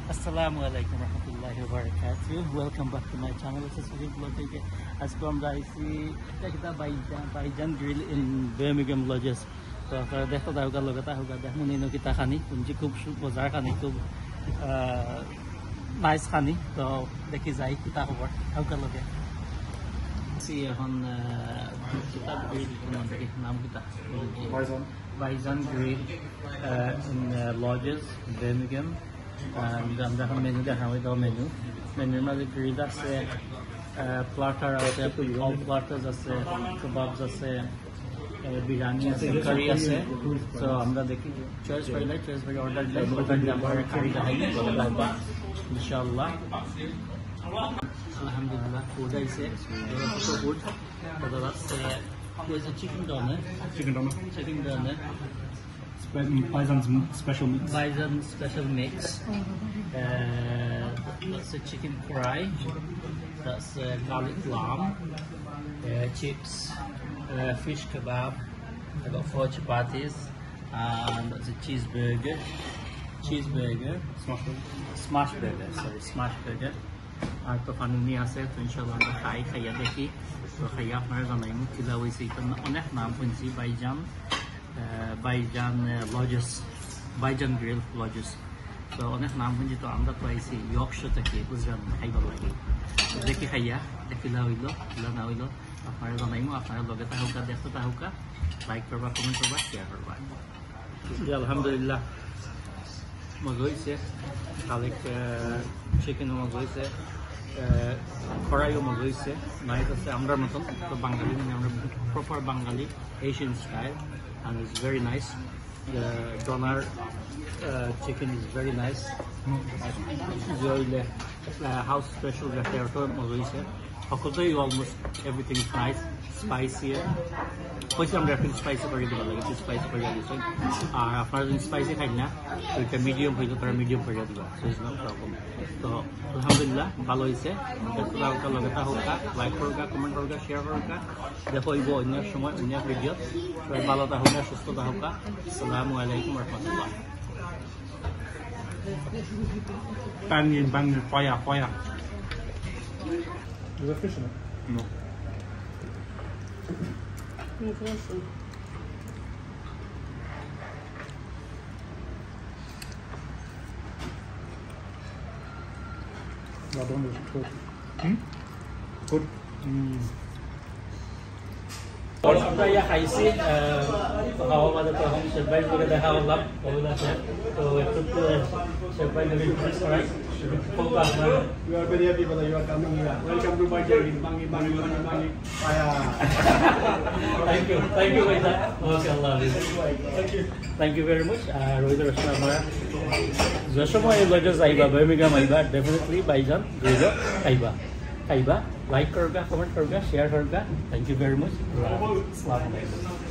Assalamualaikum warahmatullahi wabarakatuh. Welcome back to my channel. This is Sujit Vlog. As from kita Baijan Grill in Birmingham Lodges. So देखो तो होगा लोग देख मुनीनो kita खानी उनकी खूब बाजार खानी खूब nice खानी तो देखी जाए kita होगा लोग see on kita grill नाम kita Baijan Grill in Lodges Birmingham. And हम मेनू देखा हुआ मेनू में ग्रिल আছে প্লাটার আছে অল প্লাটার্স আছে কাবাবস আছে বিরিয়ানি আছে কারি আছে তো আমরা দেখি চয়েস করে অর্ডার দিলে আমরা কারি দেখাই ইনশাআল্লাহ alhamdulillah food is so good there's a chicken doner Baijan's special mix. Baijan special mix. That's a chicken fry. That's garlic lamb. Chips. Fish kebab. I got 4 chapatis. And that's a cheeseburger. Smash burger. আর তো ফানুনি আছে তো ইনশাআল্লাহ আমরা খাইয়া দেখি তো খাইয়া আপনারা জানাইমু কিলা হইছে এটা অনেক নাম শুনছি Baijan Lodges, Baijan Grill Lodges. So অনেক নাম শুনছি তো আমরা তো আইছি ইয়র্কশায়ার থেকে বুঝলেন খাইবার লাগে দেখি খাইয়া দেখিলা হইলো না হইলো আপনারা জানাইমু আপনারা লগে থাকুকা দেখতে থাকুকা লাইক করবা কমেন্ট করবা শেয়ার করবা আলহামদুলিল্লাহ মজা হইছে কালেক চিকেন মজা হইছে কড়াইও মজা হইছে নাইস আছে আমরা মতন তো বাঙালি মানে আমরা প্রপার বাঙালি Asian style and it's very nice. The doner chicken is very nice. House special repertoire Malaysia. Almost everything is nice, spicy. What's some reference spicy for you? It's spicy for you. After spicy, so it's a medium for you. So it's no problem. So alhamdulillah, ভালো হইছে আপনারা লগে থাকুকা like করুকা comment করুকা share করুকা দেখো ইবো অন্য সময় অন্য video সবাই ভালো থাকুকা সুস্থ থাকুকা আসসালামু আলাইকুম ওয়া রাহমাতুল্লাহ Bang fire Is there fish in it? No. That one is good. Good. और अपना ये खाइसी हवा वाले तो हम सरप्राइज वगैरह देखा होगा बोला है तो तो सरप्राइज में प्लीज राइट होगा you are very happy brother you are coming here welcome to Baijan bangi thank you guys okay Allah thank you very much Rohit Rashna Mara Joshua Lodges aiba Birmingham aiba definitely Baijan Grill aiba like करगा comment करगा share करगा thank you very much assalamu alaikum